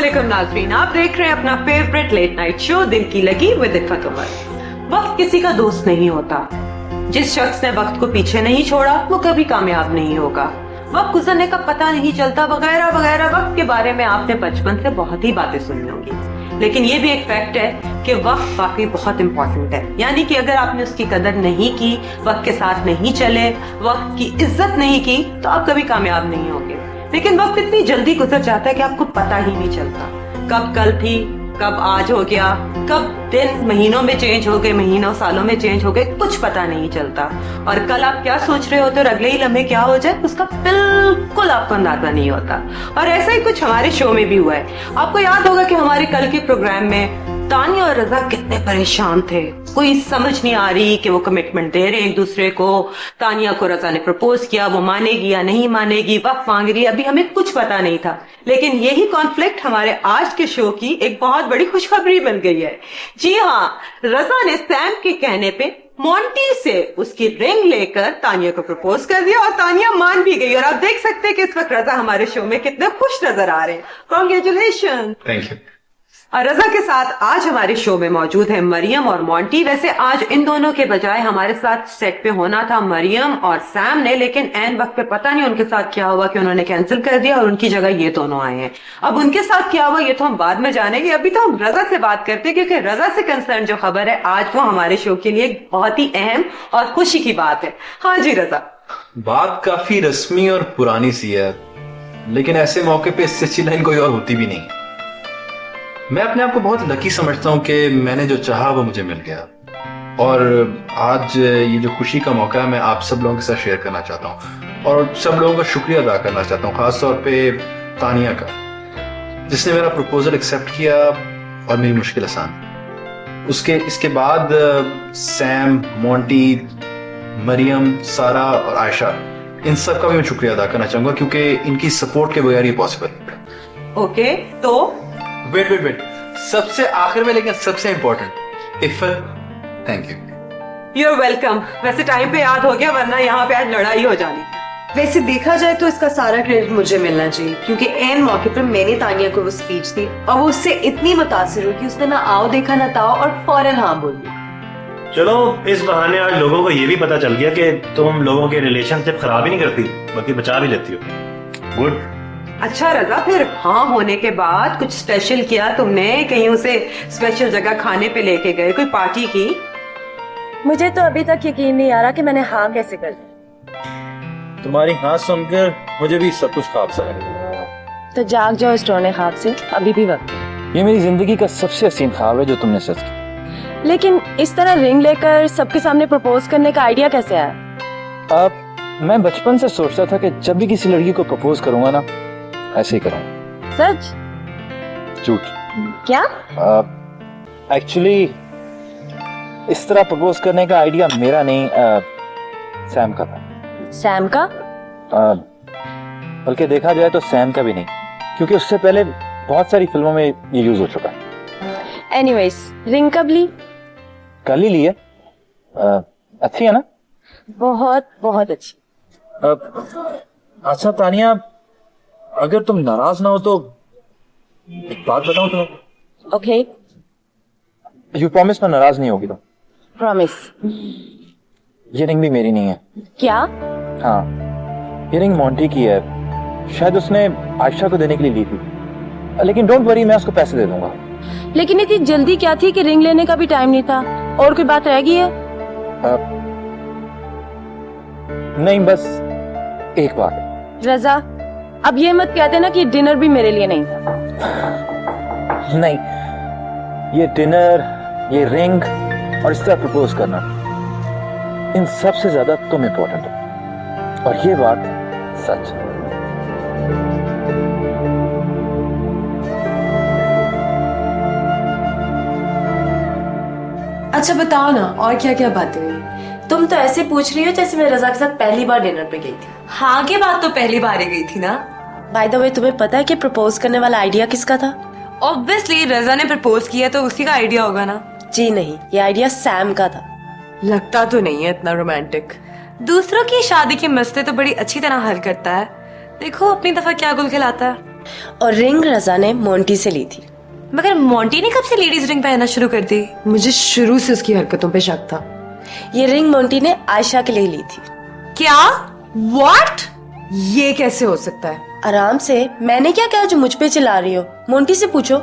अस्सलामुअलैकुम नाज़रीन, आप देख रहे हैं अपना फेवरेट लेट नाइट शो दिल की लगी विद इफ़त उमर। वक्त किसी का दोस्त नहीं होता। जिस शख्स ने वक्त को पीछे नहीं छोड़ा वो कभी कामयाब नहीं होगा। वक्त गुजरने का पता नहीं चलता वगैरह वगैरह। वक्त के बारे में आपने बचपन से बहुत ही बातें सुनी होंगी, लेकिन ये भी एक फैक्ट है कि वक्त वाकई बहुत इंपॉर्टेंट है। यानी कि अगर आपने उसकी कदर नहीं की, वक्त के साथ नहीं चले, वक्त की इज्जत नहीं की, तो आप कभी कामयाब नहीं होंगे। लेकिन वक्त इतनी जल्दी गुजर जाता है कि आपको पता ही नहीं चलता कब कल थी, कब आज हो गया, कब दिन महीनों में चेंज हो गए, महीनों सालों में चेंज हो गए, कुछ पता नहीं चलता। और कल आप क्या सोच रहे होते और अगले ही लम्हे क्या हो जाए उसका बिल्कुल आपको अंदाजा नहीं होता। और ऐसा ही कुछ हमारे शो में भी हुआ है। आपको याद होगा कि हमारे कल के प्रोग्राम में तानिया और रजा कितने परेशान थे। कोई समझ नहीं आ रही कि वो कमिटमेंट दे रहे एक दूसरे को। तानिया को रजा ने प्रपोज किया, वो मानेगी या नहीं मानेगी, वक्त मांग रही, अभी हमें कुछ पता नहीं था। लेकिन यही कॉन्फ्लिक्ट हमारे आज के शो की एक बहुत बड़ी खुशखबरी बन गई है। जी हाँ, रजा ने सैम के कहने पे मोंटी से उसकी रिंग लेकर तानिया को प्रपोज कर दिया और तानिया मान भी गई। और आप देख सकते हैं कि इस वक्त रजा हमारे शो में कितने खुश नजर आ रहे हैं। कॉन्ग्रेचुलेशन। Thank you. और रजा के साथ आज हमारे शो में मौजूद है मरियम और मोंटी। वैसे आज इन दोनों के बजाय हमारे साथ सेट पे होना था मरियम और सैम ने, लेकिन एन वक्त पे पता नहीं उनके साथ क्या हुआ कि उन्होंने कैंसिल कर दिया और उनकी जगह ये दोनों आए हैं। अब उनके साथ क्या हुआ ये तो हम बाद में जानेंगे। अभी तो हम रजा से बात करते हैं, क्योंकि रजा से कंसर्न जो खबर है आज वो हमारे शो के लिए बहुत ही अहम और खुशी की बात है। हाँ जी रजा। बात काफी रस्मी और पुरानी सी है, लेकिन ऐसे मौके पे इससे अच्छी लाइन कोई और होती भी नहीं। मैं अपने आप को बहुत लकी समझता हूँ कि मैंने जो चाहा वो मुझे मिल गया। और आज ये जो खुशी का मौका है मैं आप सब लोगों के साथ शेयर करना चाहता हूँ और सब लोगों का शुक्रिया अदा करना चाहता हूँ, खासतौर पे तानिया का, जिसने मेरा प्रपोजल एक्सेप्ट किया और मेरी मुश्किल आसान। इसके बाद सैम, मोंटी, मरियम, सारा और आयशा, इन सब का भी मैं शुक्रिया अदा करना चाहूंगा, क्योंकि इनकी सपोर्ट के बगैर ये पॉसिबल। ओके, तो वेट सबसे आखिर में लेकिन सबसे important, Iffat, thank you. You're welcome. वैसे टाइम पे याद हो गया, वरना यहाँ पे आज लड़ाई हो जानी। वैसे देखा जाए तो इसका सारा क्रेडिट मुझे मिलना चाहिए, क्योंकि एन मौके पर मैंने तानिया को वो स्पीच दी और वो उससे इतनी मुतासिर हुई कि उसने ना आओ देखा ना ताओ और फौरन हाँ बोल दी। चलो इस बहाने आज लोगों को ये भी पता चल गया कि तुम लोगों के रिलेशनशिप खराब ही नहीं करती बल्कि बचा भी लेती हो। गुड। अच्छा रजा, फिर हाँ होने के बाद कुछ स्पेशल किया तुमने? कहीं उसे स्पेशल जगह खाने पे लेके गए, कोई पार्टी की? मुझे तो अभी तक यकीन नहीं आ रहा कि मैंने हाँ कैसे कर दी। तुम्हारी हाँ सुनकर मुझे भी सब कुछ ख्वाब सा लगा। तो जाग जाओ इस डरने ख्वाब से, अभी भी वक्त। ये मेरी जिंदगी का सबसे हसीन ख्वाब है जो तुमने सच किया। लेकिन इस तरह रिंग लेकर सबके सामने प्रपोज करने का आइडिया कैसे आया? अब मैं बचपन से सोचता था कि जब भी किसी लड़की को प्रपोज करूंगा ना, ऐसे ही करूंगा। सच? झूठ। क्या? एक्चुअली इस तरह प्रपोज करने का आइडिया मेरा नहीं, सैम का था। सैम का? बल्कि देखा जाए तो सैम का भी नहीं, क्योंकि उससे पहले बहुत सारी फिल्मों में ये यूज हो चुका है। एनीवेज, रिंग कब ली? कल ही ली है। अच्छी है ना? बहुत बहुत अच्छी। अच्छा तानिया, अगर तुम नाराज ना हो तो एक बात बताऊं तुम्हें। ओके। यू प्रॉमिस मैं नाराज नहीं होगी तो? प्रॉमिस। ये रिंग भी मेरी नहीं है। क्या? हाँ, ये रिंग मोंटी की है। शायद उसने आयशा को देने के लिए ली थी, लेकिन डोंट वरी, मैं उसको पैसे दे दूंगा। लेकिन इतनी जल्दी क्या थी कि रिंग लेने का भी टाइम नहीं था? और कोई बात रह गई है? नहीं, बस एक बात। रजा, अब ये मत कहते ना कि डिनर भी मेरे लिए नहीं था। नहीं, ये डिनर, ये रिंग और इस तरह प्रपोज करना, इन सब से ज्यादा तुम इम्पोर्टेंट हो, और ये बात सच है। अच्छा बताओ ना, और क्या क्या बातें हुई? तुम तो ऐसे पूछ रही हो जैसे मैं रजा के साथ पहली बार डिनर पे गई थी। हाँ की बात तो पहली बार ही गई थी ना। बाय द वे, तुम्हें पता है कि प्रपोज करने वाला आइडिया किसका था? ऑब्वियसली रजा ने प्रपोज किया तो उसी का आइडिया होगा ना। जी नहीं, ये आइडिया सैम का था। लगता तो नहीं है इतना रोमांटिक। दूसरों की शादी की मसले तो बड़ी अच्छी तरह हल करता है। देखो अपनी दफा क्या गुल खिलाता है। और रिंग रजा ने मोंटी से ली थी। मगर मोंटी ने कब से लेडीज रिंग पहनना शुरू कर दी? मुझे शुरू से उसकी हरकतों पे शक था। ये रिंग मोंटी ने आयशा के लिए ली थी। क्या? व्हाट? ये कैसे हो सकता है? आराम से, मैंने क्या कहा जो मुझ पे चिल्ला रही हो? मोंटी से पूछो।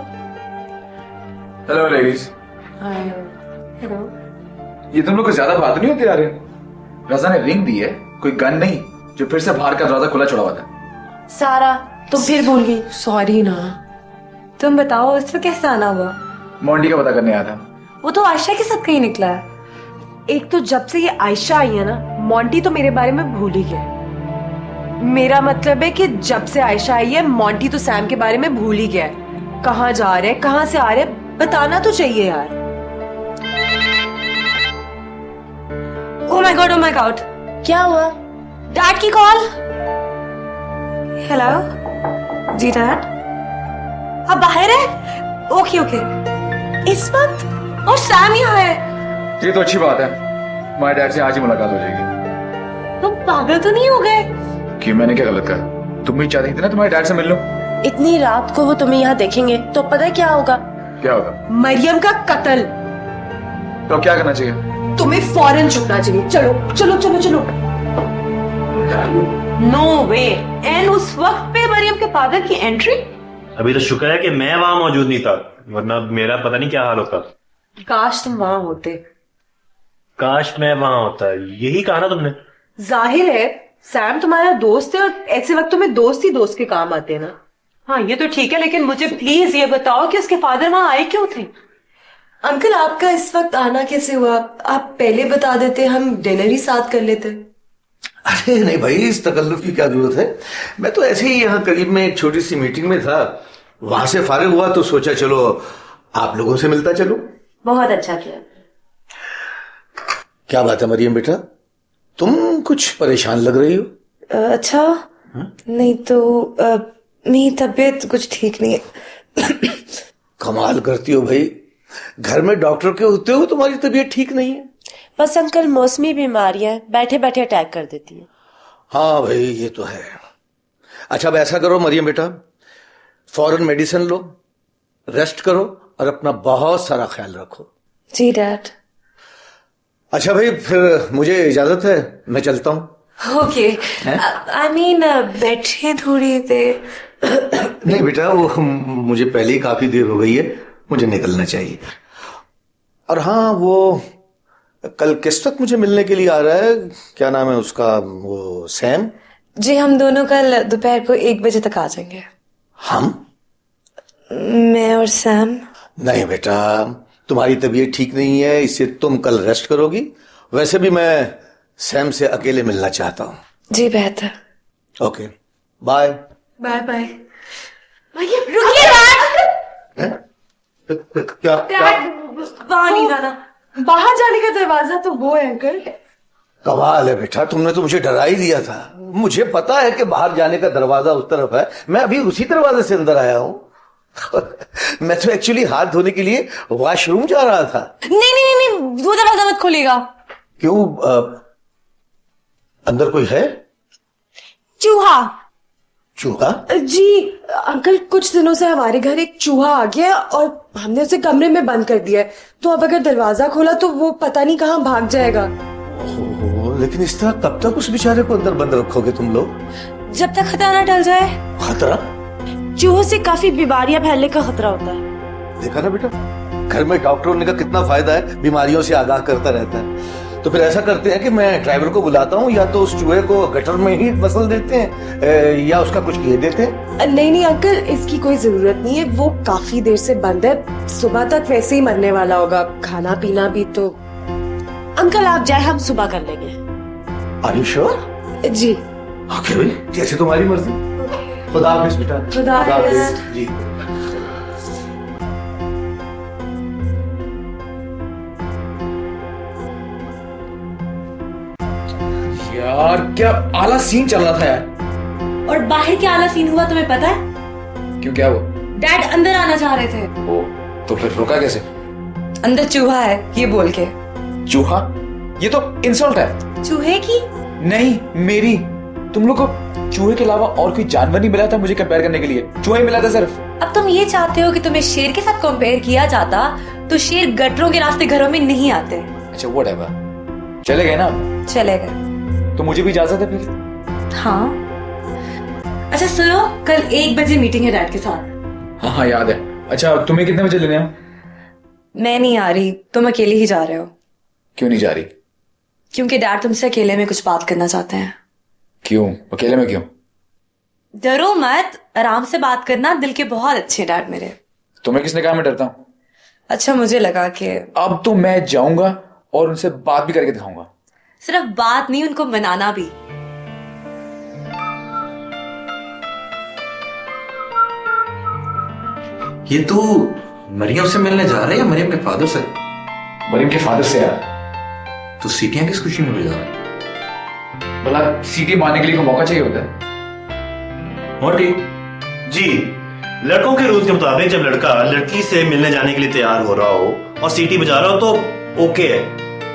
Hello ladies. ये तुम लोग को ज्यादा बात नहीं होती आ रही? रजा ने रिंग दी है, कोई गन नहीं जो फिर से बाहर का दरवाजा खुला छोड़ा हुआ था। सारा, तुम फिर भूल गई। सॉरी ना। तुम बताओ उससे कैसे आना हुआ? मोंटी का पता करने आया था। वो तो आयशा के साथ कहीं निकला है। एक तो जब से ये आयशा आई है ना, मोंटी तो मेरे बारे में भूल ही गया है। मेरा मतलब है कि जब से आयशा आई है, मोंटी तो सैम के बारे में भूल ही गया है। कहाँ जा रहे हैं, कहाँ से आ रहे हैं, बताना तो चाहिए यार। Oh my God, oh my God. क्या हुआ? डैड की कॉल। हेलो जी डैड, आप बाहर है? Okay okay. इस वक्त? और सैम यहाँ है। ये तो अच्छी बात है, तुम्हारे डैड से आज ही मुलाकात हो जाएगी। तुम पागल तो नहीं हो गए? क्यों, मैंने क्या गलत कहा? तुम भी चाहती थी ना तुम्हारे डैड से मिल लो। इतनी रात को वो तुम्हें यहाँ देखेंगे तो पता है क्या होगा? क्या होगा? मरियम का कत्ल। तो क्या करना चाहिए? तुम्हें फौरन छुपना चाहिए। चलो चलो चलो चलो। No way. एंड उस वक्त पे मरियम के फादर की एंट्री। अभी तो शुक्र है कि मैं वहां मौजूद नहीं था, वरना मेरा पता नहीं क्या हाल होता। काश तुम वहां होते। काश मैं वहां होता, यही कहा ना तुमने। जाहिर है सैम तुम्हारा दोस्त है और ऐसे वक्तों में दोस्त ही दोस्त के काम आते हैं ना। हाँ ये तो ठीक है, लेकिन मुझे प्लीज ये बताओ कि उसके फादर वहां आए क्यों थे? अंकल आपका इस वक्त आना कैसे हुआ? आप पहले बता देते, हम डिनर ही साथ कर लेते। अरे नहीं भाई, इस तकल्लुफ की क्या जरूरत है। मैं तो ऐसे ही यहाँ करीब में एक छोटी सी मीटिंग में था, वहां से फारिग हुआ तो सोचा चलो आप लोगों से मिलता चलो। बहुत अच्छा किया। क्या बात है मरियम बेटा, तुम कुछ परेशान लग रही हो। अच्छा नहीं तो मेरी तबीयत कुछ ठीक नहीं है। कमाल करती हो भाई, घर में डॉक्टर के होते हो तुम्हारी तबीयत ठीक नहीं है। बस अंकल, मौसमी बीमारियां बैठे बैठे अटैक कर देती हैं। हाँ भाई ये तो है। अच्छा अब ऐसा करो मरियम बेटा, फौरन मेडिसिन लो, रेस्ट करो और अपना बहुत सारा ख्याल रखो। जी डैड। अच्छा भाई फिर मुझे इजाजत है, मैं चलता हूँ। ओके। आई मीन बैठे थोड़ी देर। नहीं बेटा, वो मुझे पहले ही काफी देर हो गई है, मुझे निकलना चाहिए। और हाँ, वो कल किस वक्त मुझे मिलने के लिए आ रहा है, क्या नाम है उसका, वो सैम? जी हम दोनों कल दोपहर को 1 बजे तक आ जाएंगे। हम? मैं और सैम। नहीं बेटा, तुम्हारी तबीयत ठीक नहीं है, इससे तुम कल रेस्ट करोगी। वैसे भी मैं सैम से अकेले मिलना चाहता हूँ। जी बेहतर। Okay bye. Bye bye. रुकिए डैड। क्या वहां नहीं जाना। बाहर जाने का दरवाजा तो वो है अंकल। कमाल है बेटा, तुमने तो मुझे डरा ही दिया था। मुझे पता है कि बाहर जाने का दरवाजा उस तरफ है, मैं अभी उसी दरवाजे से अंदर आया हूँ। मैं तो एक्चुअली हाथ धोने के लिए वॉशरूम जा रहा था। नहीं नहीं नहीं नहीं, वो दरवाजा मत खोलेगा। क्यों, अंदर कोई है? चूहा। चूहा? जी अंकल, कुछ दिनों से हमारे घर एक चूहा आ गया और हमने उसे कमरे में बंद कर दिया है, तो अब अगर दरवाजा खोला तो वो पता नहीं कहाँ भाग जाएगा। लेकिन इस तरह कब तक उस बेचारे को अंदर बंद रखोगे तुम लोग? जब तक खतरा ना टल जाए। खतरा? चूहों से काफी बीमारियां फैलने का खतरा होता है। देखा ना बेटा, घर में डॉक्टर होने का कितना फायदा है, बीमारियों से आगाह करता रहता है। तो फिर ऐसा करते हैं कि मैं ड्राइवर को बुलाता हूँ, या तो उस चूहे को गटर में ही मसल देते हैं या उसका कुछ किए देते हैं। नहीं नहीं अंकल, इसकी कोई जरूरत नहीं है, वो काफी देर से बंद है, सुबह तक वैसे ही मरने वाला होगा, खाना पीना भी तो। अंकल आप जाए, हम सुबह कर लेंगे। Are you sure? जी ओके भाई, जैसे तुम्हारी मर्जी। खुदा हाफिज बेटा। खुदा हाफिज। जी। यार क्या आला सीन चल रहा था यार। और बाहर क्या आला सीन हुआ तुम्हें पता है? क्यों, क्या वो? डैड अंदर आना चाह रहे थे। ओ, तो फिर रुका कैसे? अंदर चूहा है ये बोल के। चूहा? ये तो इंसल्ट है। चूहे की? नहीं मेरी, तुम लोग को चूहे के अलावा और कोई जानवर नहीं मिला था मुझे कंपेयर करने के लिए? चूहे मिला था सिर्फ। अब तुम ये चाहते हो कि तुम्हें शेर के साथ कंपेयर किया जाता तो शेर गटरों के रास्ते घरों में नहीं आते। अच्छा व्हाटएवर, चले गए ना? चले गए तो मुझे भी इजाजत है फिर। हाँ। अच्छा सुनो, कल 1 बजे मीटिंग है डैड के साथ। हाँ याद है। अच्छा तुम्हें कितने बजे लेने आओ? मैं नहीं आ रही, तुम अकेले ही जा रहे हो। क्यों नहीं जा रही? क्योंकि डैड तुमसे अकेले में कुछ बात करना चाहते हैं। क्यों अकेले में क्यों? डरो मत, आराम से बात करना, दिल के बहुत अच्छे डैड मेरे। तुम्हें किसने कहा मैं डरता हूँ? अच्छा मुझे लगा कि अब तो मैं जाऊंगा और उनसे बात भी करके दिखाऊंगा। सिर्फ बात नहीं, उनको मनाना भी। ये तू मरियम से मिलने जा रहा है या मरियम के फादर से? मरियम के फादर से यार। तो सीटियां किस खुशी में बजा रहा है? भला सीटी मारने के लिए कोई मौका चाहिए होता है? मोटी जी, लड़कों के रूल्स के मुताबिक जब लड़का लड़की से मिलने जाने के लिए तैयार हो रहा हो और सीटी बजा रहा हो तो ओके है,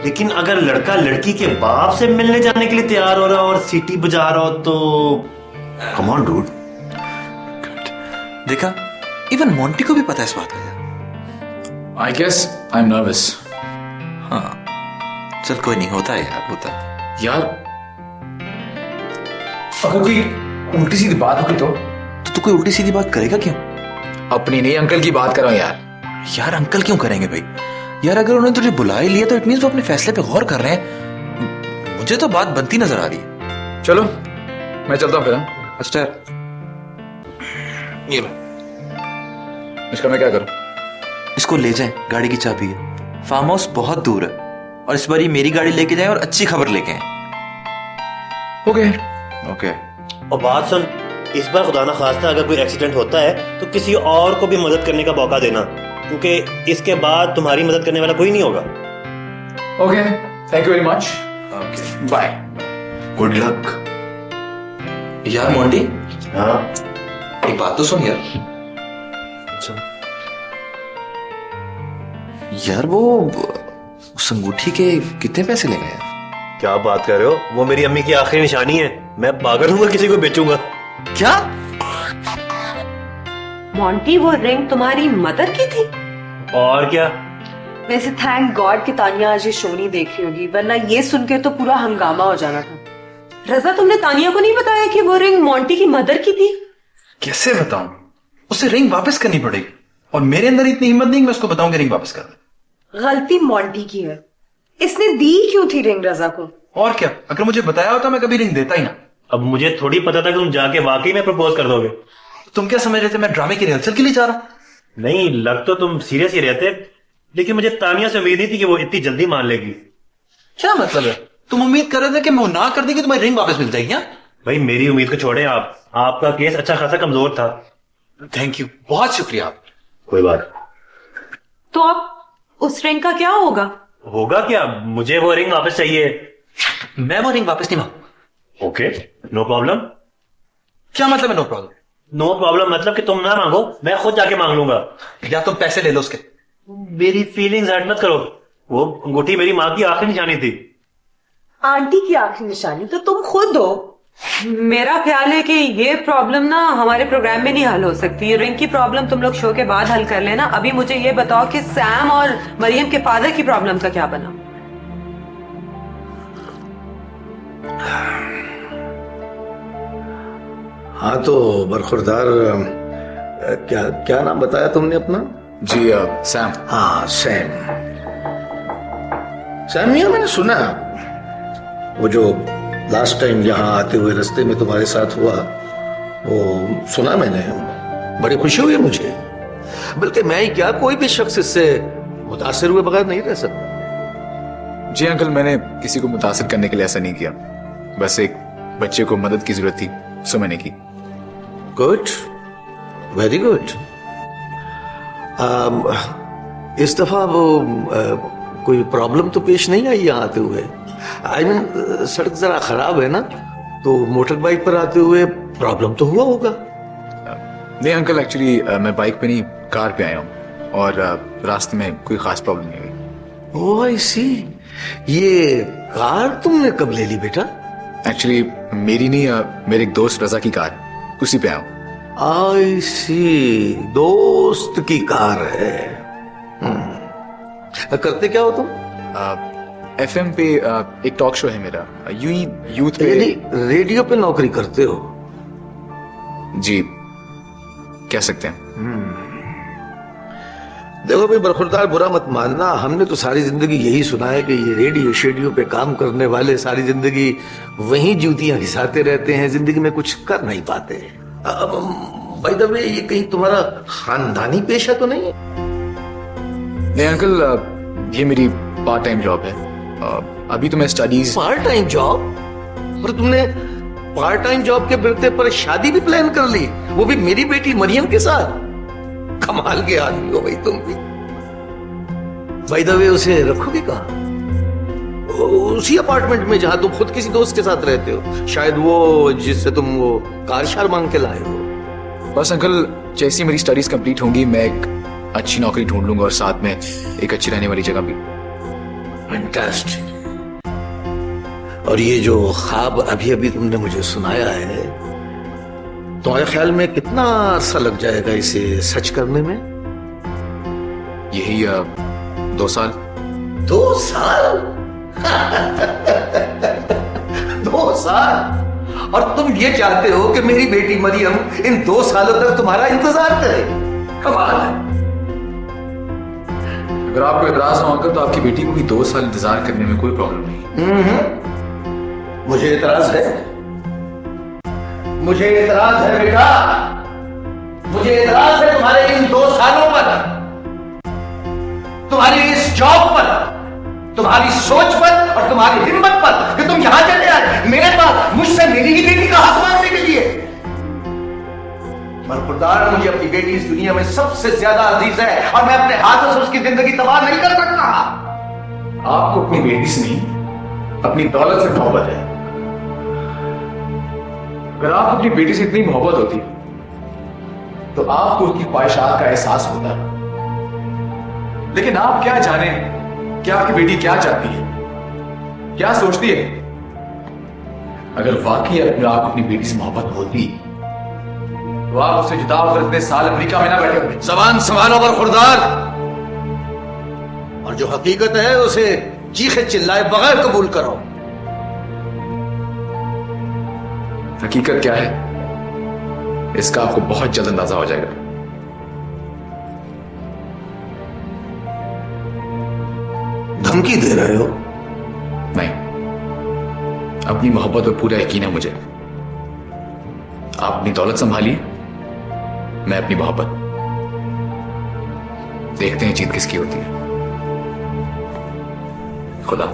लेकिन अगर लड़का लड़की के बाप से मिलने जाने के लिए तैयार हो रहा हो और सीटी बजा रहा हो तो कम ऑन डूड। देखा, इवन मोंटी को भी पता है इस बात का। I guess I am nervous. हाँ चल कोई नहीं, होता है यार, होता है। यार अगर कोई उल्टी सीधी बात होगी तो तू कोई उल्टी सीधी बात करेगा क्यों? अपनी नहीं अंकल की बात कर रहा हूं यार। यार अंकल क्यों करेंगे भाई? यार अगर उन्होंने तुझे बुला ही लिया तो इट मींस वो अपने फैसले पे गौर कर रहे हैं। मुझे तो बात बनती नजर आ रही है। चलो मैं चलता हूं फिर। अच्छा ये लो, इसका मैं क्या करूं? इसको ले जाएं, गाड़ी की चाबी है। फार्म हाउस बहुत दूर है और इस बार ये मेरी गाड़ी लेके जाएं और अच्छी खबर लेके आए। Okay okay. और बात सुन, इस बार खुदा ना खास्ता अगर कोई एक्सीडेंट होता है तो किसी और को भी मदद करने का मौका देना, क्योंकि इसके बाद तुम्हारी मदद करने वाला कोई नहीं होगा। Okay thank you very much. Okay bye. Good luck. यार मोंटी, हाँ एक बात तो सुन यार। अच्छा, यार वो उस अंगूठी के कितने पैसे ले गए यार? क्या बात कर रहे हो? वो मेरी अम्मी की आखिरी निशानी है, मैं पागल हूँ किसी को बेचूंगा। क्या? मोंटी वो रिंग तुम्हारी मदर की थी? और क्या? वैसे थैंक गॉड कि तानिया आज ये शो नहीं देख रही होगी, वरना ये सुन के तो पूरा हंगामा हो जाना था। रजा तुमने तानिया को नहीं बताया कि वो रिंग मोंटी की मदर की थी? कैसे बताऊं? उसे रिंग वापस करनी पड़ेगी और मेरे अंदर इतनी हिम्मत नहीं कि मैं उसको बताऊं कि रिंग वापस कर दे। गलती मोंटी की है, इसने दी क्यों थी रिंग रजा को? और क्या, अगर मुझे बताया होता मैं कभी रिंग देता ही ना। अब मुझे थोड़ी पता था कि तुम जाके वाकई में प्रपोज कर दोगे। तुम क्या समझ रहे थे मैं ड्रामे की रिहर्सल के लिए जा रहा हूं? नहीं, लग तो तुम सीरियस ही रहते, लेकिन मुझे तानिया से उम्मीद नहीं थी कि वो इतनी जल्दी मान लेगी। क्या मतलब है? तुम उम्मीद कर रहे थे कि मैं ना कर देंगे तुम्हारी रिंग वापस मिल जाएगी? क्या भाई मेरी उम्मीद को छोड़े आप, आपका केस अच्छा खासा कमजोर था। थैंक यू, बहुत शुक्रिया आप। कोई बात तो अब उस रिंग का क्या होगा? होगा क्या, मुझे वो रिंग वापस चाहिए। मैं वो रिंग वापस नहीं मांगू। Okay no problem. क्या मतलब है नो प्रॉब्लम? नो प्रॉब्लम मतलब कि तुम ना मांगो, मैं खुद जाके मांग लूंगा। या तुम पैसे ले लो उसके। मेरी फीलिंग्स हर्ट मत करो, वो अंगूठी मेरी माँ की आखिरी निशानी थी। आंटी की आखिरी निशानी तो तुम खुद हो। मेरा ख्याल है कि ये प्रॉब्लम ना हमारे प्रोग्राम में नहीं हल हो सकती। ये रिंग की प्रॉब्लम तुम लोग शो के बाद हल कर लेना। अभी मुझे ये बताओ कि सैम और मरियम के फादर की प्रॉब्लम का क्या बना? हाँ तो बरखुरदार, क्या क्या नाम बताया तुमने अपना? जी सैम। हाँ सैम। सैम मियां, मैंने सुना वो जो लास्ट टाइम यहाँ आते हुए रास्ते में तुम्हारे साथ हुआ, वो सुना मैंने, बड़ी खुशी हुई मुझे। बल्कि मैं ही क्या, कोई भी शख्स इससे मुतासिर हुए बगैर नहीं रह सकता। जी अंकल, मैंने किसी को मुतासिर करने के लिए ऐसा नहीं किया, बस एक बच्चे को मदद की जरूरत थी सो मैंने की। Good, very good. इस दफा वो कोई प्रॉब्लम तो पेश नहीं आई यहाँ आते हुए? आई मीन सड़क जरा खराब है ना, तो मोटर बाइक पर आते हुए प्रॉब्लम तो हुआ होगा। नहीं अंकल, एक्चुअली मैं बाइक पे नहीं कार पे आया हूँ और रास्ते में कोई खास प्रॉब्लम नहीं हुई। ओह आई सी। ये कार तुमने कब ले ली बेटा? एक्चुअली मेरी नहीं, मेरे एक दोस्त रजा की कार, उसी पे आऊँ। आई सी, दोस्त की कार है। करते क्या हो तुम? FM पे एक टॉक शो है मेरा, यूं ही यूथ पे। यानी रेडियो पे नौकरी करते हो? जी कह सकते हैं। देखो भाई बरखुरदार, बुरा मत मानना, हमने तो सारी जिंदगी यही सुना है कि ये रेडियो शेडियो पे काम करने वाले सारी जिंदगी वहीं जूतियां घिसाते रहते हैं, जिंदगी में कुछ कर नहीं पाते। बाय द वे, ये कहीं तुम्हारा खानदानी पेशा तो नहीं है? नहीं अंकल, ये मेरी पार्ट टाइम जॉब है। अभी तो मैं स्टडीज। Part time job? और तुमने पार्ट टाइम जॉब के बिरते पर शादी भी प्लान कर ली, वो भी मेरी बेटी मरियम के साथ? कमाल के आदमी हो भाई तुम भी। बाय द वे, उसे रखोगे कहाँ? उसी अपार्टमेंट में जहां तुम खुद किसी दोस्त के साथ रहते हो, शायद वो जिससे तुम वो कार शार मांग के लाए हो। बस अंकल, जैसी मेरी स्टडीज कंप्लीट होंगी मैं एक अच्छी नौकरी ढूंढ लूंगा और साथ में एक अच्छी रहने वाली जगह भी। फैंटास्टिक। और ये जो ख्वाब अभी अभी तुमने मुझे सुनाया है, तुम्हारे ख्याल में कितना अरसा लग जाएगा इसे सच करने में? यही 2 साल। 2 साल? 2 साल? और तुम ये चाहते हो कि मेरी बेटी मरियम इन 2 सालों तक तुम्हारा इंतजार करे? कमाल है। अगर आपको इतराज ना होगा तो आपकी बेटी को भी 2 साल इंतजार करने में कोई प्रॉब्लम नहीं। मुझे इतराज है, मुझे इतराज है बेटा, मुझे इतराज है तुम्हारे इन 2 सालों पर, तुम्हारी इस जॉब पर, तुम्हारी सोच पर और तुम्हारी हिम्मत पर कि तुम यहां चले आए मेरे पास मुझसे मेरी ही बेटी का हक मांगने के लिए। बरखुरदार, मुझे अपनी बेटी इस दुनिया में सबसे ज्यादा अजीज है और मैं अपने हाथों से उसकी जिंदगी तबाह नहीं कर सकता। आपको अपनी बेटी से नहीं, अपनी दौलत से मोहब्बत है। अगर आप अपनी बेटी से इतनी मोहब्बत होती तो आपको उसकी ख्वाहिशात का एहसास होता। लेकिन आप क्या जाने कि आपकी बेटी क्या चाहती है, क्या सोचती है। अगर वाकई आपको अपनी बेटी से मोहब्बत होती तो आप उससे जुदा होकर इतने साल अमेरिका में ना बैठे होते। जबान संभालो बरखुरदार, और जो हकीकत है उसे चीखे चिल्लाए बगैर कबूल करो। हकीकत क्या है इसका आपको बहुत जल्द अंदाजा हो जाएगा। धमकी दे रहे हो? नहीं, अपनी मोहब्बत पर पूरा यकीन है मुझे। आप अपनी दौलत संभालिए, मैं अपनी मोहब्बत। देखते हैं जीत किसकी होती है। खुदा।